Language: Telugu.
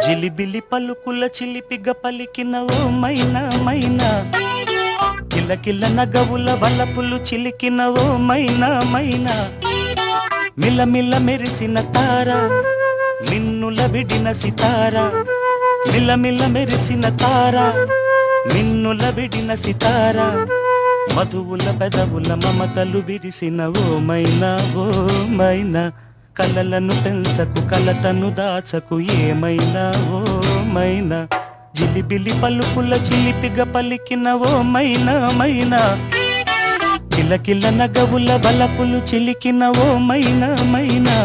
జిలిబిలి పలుకుల చిలిపిగ పలికిన ఓ మైనా మైనా, కిలకిల నగవుల వలపులు చిలికిన ఓ మైనా మైనా, మిలమిల మెరిసిన తార మిన్నుల విడిన సితార, మిలమిల మెరిసిన తార మిన్నుల విడిన సితార, మధువుల పెదవుల మమతలు విరిసిన ఓ మైనా ఓ మైనా, కలలను పెంచకు కలతను దాచకు ఏమైనా ఓ మైనా, జిలిబిలి పలుకుల చిలిపిగ పలికిన ఓ మైనా మైనా, కిలకిల నగవుల బలపులు చిలికిన ఓ మైనా మైనా.